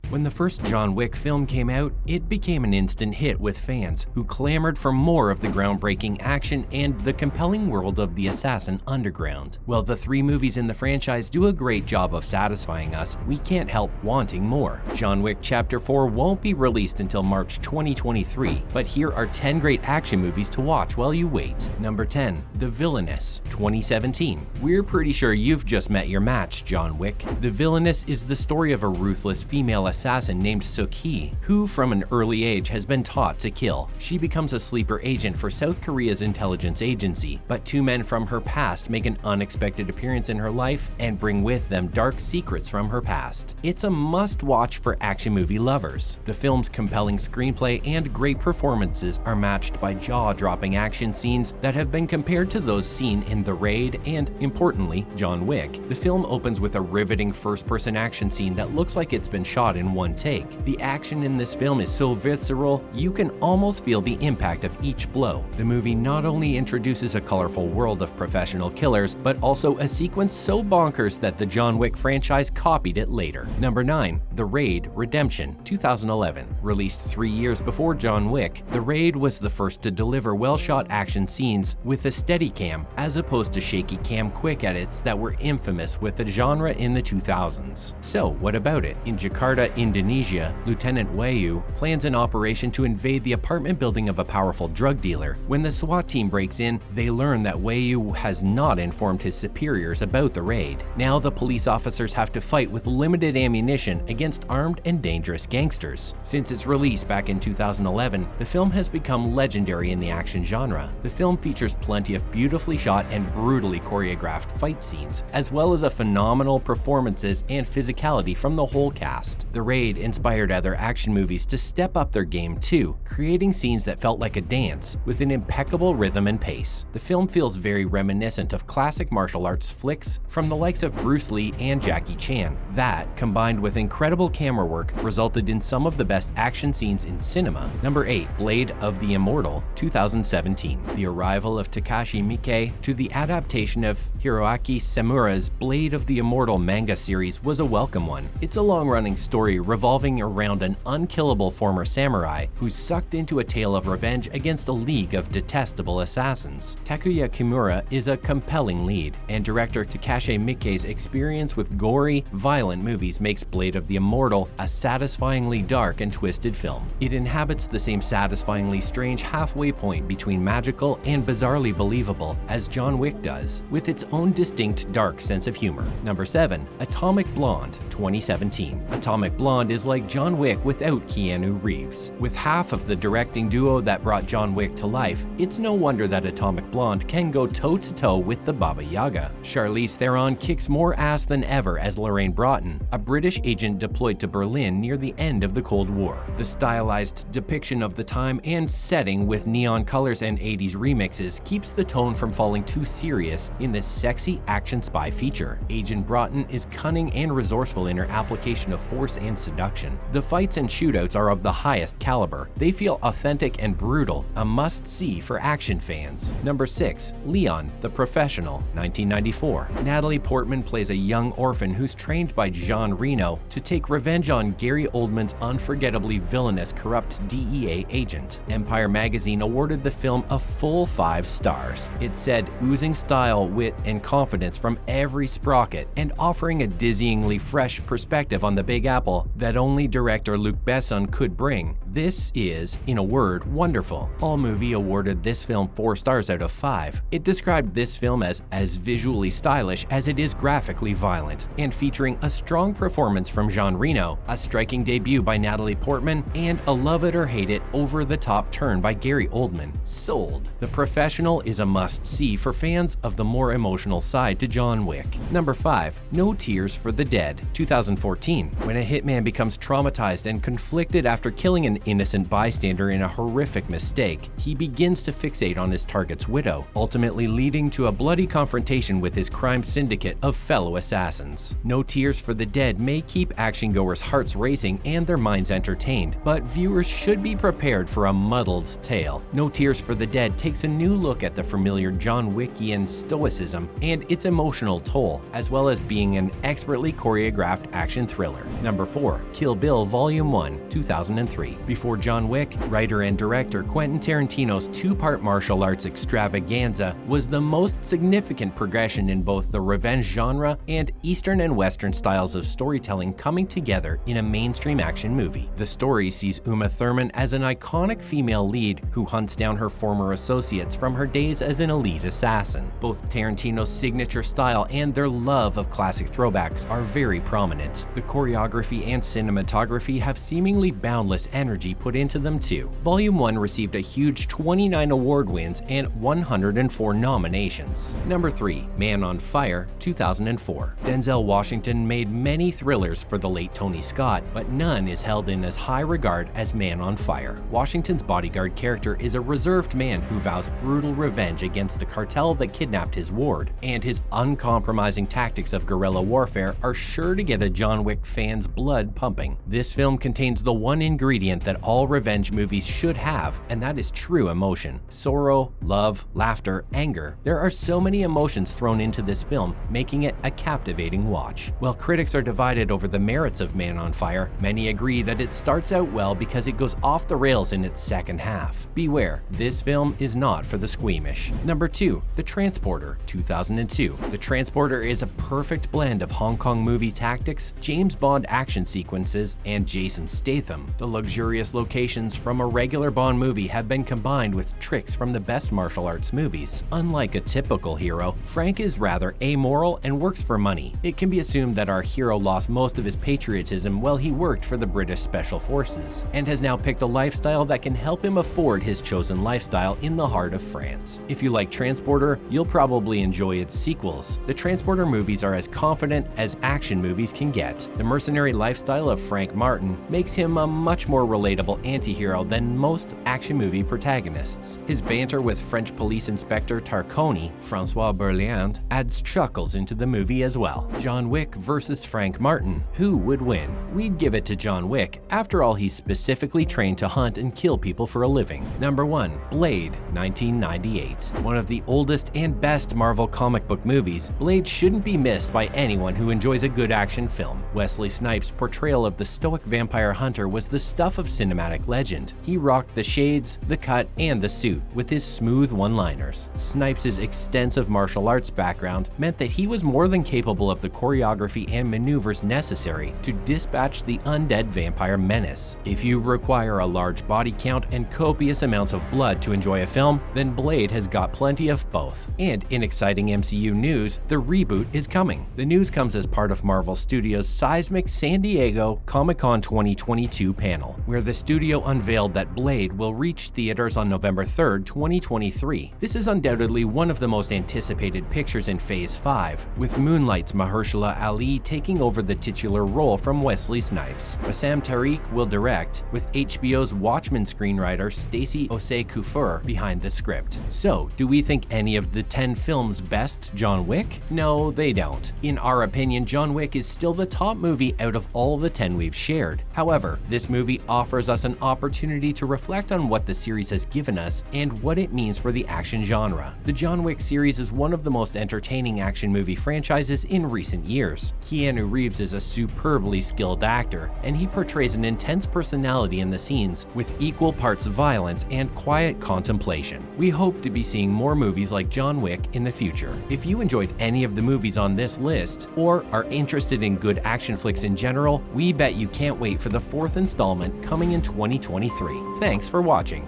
When the first John Wick film came out, it became an instant hit with fans who clamored for more of the groundbreaking action and the compelling world of the assassin underground. While the 3 movies in the franchise do a great job of satisfying us, we can't help wanting more. John Wick Chapter 4 won't be released until March 2023, but here are 10 great action movies to watch while you wait. Number 10. The Villainess, 2017. We're pretty sure you've just met your match, John Wick. The Villainess is the story of a ruthless female assassin named Suk-hee, who from an early age has been taught to kill. She becomes a sleeper agent for South Korea's intelligence agency, but 2 men from her past make an unexpected appearance in her life and bring with them dark secrets from her past. It's a must-watch for action movie lovers. The film's compelling screenplay and great performances are matched by jaw-dropping action scenes that have been compared to those seen in The Raid and, importantly, John Wick. The film opens with a riveting first-person action scene that looks like it's been shot in one take. The action in this film is so visceral, you can almost feel the impact of each blow. The movie not only introduces a colorful world of professional killers, but also a sequence so bonkers that the John Wick franchise copied it later. Number 9. The Raid Redemption, 2011. Released 3 years before John Wick, The Raid was the first to deliver well-shot action scenes with a steady cam, as opposed to shaky cam quick edits that were infamous with the genre in the 2000s. So, what about it? In Jakarta, Indonesia, Lieutenant Wayu plans an operation to invade the apartment building of a powerful drug dealer. When the SWAT team breaks in, they learn that Wayu has not informed his superiors about the raid. Now the police officers have to fight with limited ammunition against armed and dangerous gangsters. Since its release back in 2011, the film has become legendary in the action genre. The film features plenty of beautifully shot and brutally choreographed fight scenes, as well as phenomenal performances and physicality from the whole cast. The Raid inspired other action movies to step up their game too, creating scenes that felt like a dance, with an impeccable rhythm and pace. The film feels very reminiscent of classic martial arts flicks from the likes of Bruce Lee and Jackie Chan. That, combined with incredible camera work, resulted in some of the best action scenes in cinema. Number 8. Blade of the Immortal, 2017. The arrival of Takashi Miike to the adaptation of Hiroaki Samura's Blade of the Immortal manga series was a welcome one. It's a long-running story revolving around an unkillable former samurai who's sucked into a tale of revenge against a league of detestable assassins. Takuya Kimura is a compelling lead, and director Takashi Miike's experience with gory, violent movies makes Blade of the Immortal a satisfyingly dark and twisted film. It inhabits the same satisfyingly strange halfway point between magical and bizarrely believable as John Wick does, with its own distinct dark sense of humor. Number 7. Atomic Blonde, 2017. Atomic Blonde is like John Wick without Keanu Reeves. With half of the directing duo that brought John Wick to life, it's no wonder that Atomic Blonde can go toe-to-toe with the Baba Yaga. Charlize Theron kicks more ass than ever as Lorraine Broughton, a British agent deployed to Berlin near the end of the Cold War. The stylized depiction of the time and setting with neon colors and 80s remixes keeps the tone from falling too serious in this sexy action spy feature. Agent Broughton is cunning and resourceful in her application of force and seduction. The fights and shootouts are of the highest caliber. They feel authentic and brutal, a must-see for action fans. Number 6. Leon, the Professional, 1994. Natalie Portman plays a young orphan who's trained by Jean Reno to take revenge on Gary Oldman's unforgettably villainous corrupt DEA agent. Empire magazine awarded the film a full 5 stars. It said, oozing style, wit, and confidence from every sprocket, and offering a dizzyingly fresh perspective on the Big Apple that only director Luc Besson could bring. This is, in a word, wonderful. AllMovie awarded this film 4 stars out of 5. It described this film as visually stylish as it is graphically violent, and featuring a strong performance from Jean Reno, a striking debut by Natalie Portman, and a love it or hate it over-the-top turn by Gary Oldman. Sold. The Professional is a must-see for fans of the more emotional side to John Wick. Number 5. No Tears for the Dead, 2014. When a hitman becomes traumatized and conflicted after killing an innocent bystander in a horrific mistake, he begins to fixate on his target's widow, ultimately leading to a bloody confrontation with his crime syndicate of fellow assassins. No Tears for the Dead may keep action-goers' hearts racing and their minds entertained, but viewers should be prepared for a muddled tale. No Tears for the Dead takes a new look at the familiar John Wickian stoicism and its emotional toll, as well as being an expertly choreographed action thriller. Number 4, Kill Bill Volume 1, 2003. Before John Wick, writer and director Quentin Tarantino's two-part martial arts extravaganza was the most significant progression in both the revenge genre and Eastern and Western styles of storytelling coming together in a mainstream action movie. The story sees Uma Thurman as an iconic female lead who hunts down her former associates from her days as an elite assassin. Both Tarantino's signature style and their love of classic throwbacks are very prominent. The choreography and cinematography have seemingly boundless energy put into them too. Volume 1 received a huge 29 award wins and 104 nominations. Number 3, Man on Fire, 2004. Denzel Washington made many thrillers for the late Tony Scott, but none is held in as high regard as Man on Fire. Washington's bodyguard character is a reserved man who vows brutal revenge against the cartel that kidnapped his ward, and his uncompromising tactics of guerrilla warfare are sure to get a John Wick fan's blood pumping. This film contains the one ingredient that all revenge movies should have, and that is true emotion. Sorrow, love, laughter, anger. There are so many emotions thrown into this film, making it a captivating watch. While critics are divided over the merits of Man on Fire, many agree that it starts out well because it goes off the rails in its second half. Beware, this film is not for the squeamish. Number 2, The Transporter, 2002. The Transporter is a perfect blend of Hong Kong movie tactics, James Bond action sequences, and Jason Statham. The luxurious locations from a regular Bond movie have been combined with tricks from the best martial arts movies. Unlike a typical hero, Frank is rather amoral and works for money. It can be assumed that our hero lost most of his patriotism while he worked for the British Special Forces, and has now picked a lifestyle that can help him afford his chosen lifestyle in the heart of France. If you like Transporter, you'll probably enjoy its sequels. The Transporter movies are as confident as action movies can get. The mercenary lifestyle of Frank Martin makes him a much more relatable anti-hero than most action movie protagonists. His banter with French police inspector Tarconi, Francois Berliand, adds chuckles into the movie as well. John Wick versus Frank Martin. Who would win? We'd give it to John Wick. After all, he's specifically trained to hunt and kill people for a living. Number 1, Blade, 1998. One of the oldest and best Marvel comic book movies, Blade shouldn't be missed by anyone who enjoys a good action film. Wesley Snipes' portrayal of the stoic vampire hunter was the stuff of cinematic legend. He rocked the shades, the cut, and the suit with his smooth one-liners. Snipes' extensive martial arts background meant that he was more than capable of the choreography and maneuvers necessary to dispatch the undead vampire menace. If you require a large body count and copious amounts of blood to enjoy a film, then Blade has got plenty of both. And in exciting MCU news, the reboot is coming. The news comes as part of Marvel Studios' seismic San Diego Comic-Con 2022 panel, where the studio unveiled that Blade will reach theaters on November 3rd, 2023. This is undoubtedly one of the most anticipated pictures in Phase 5, with Moonlight's Mahershala Ali taking over the titular role from Wesley Snipes. Bassam Tariq will direct, with HBO's Watchmen screenwriter Stacey Osei Kufur behind the script. So, do we think any of the 10 films best John Wick? No, they don't. In our opinion, John Wick is still the top movie out of all the 10 we've shared. However, this movie offers us an opportunity to reflect on what the series has given us and what it means for the action genre. The John Wick series is one of the most entertaining action movie franchises in recent years. Keanu Reeves is a superbly skilled actor, and he portrays an intense personality in the scenes with equal parts violence and quiet contemplation. We hope to be seeing more movies like John Wick in the future. If you enjoyed any of the movies on this list, or are interested in good action flicks in general, we bet you can't wait for the 4th installment coming in 2023. Thanks for watching.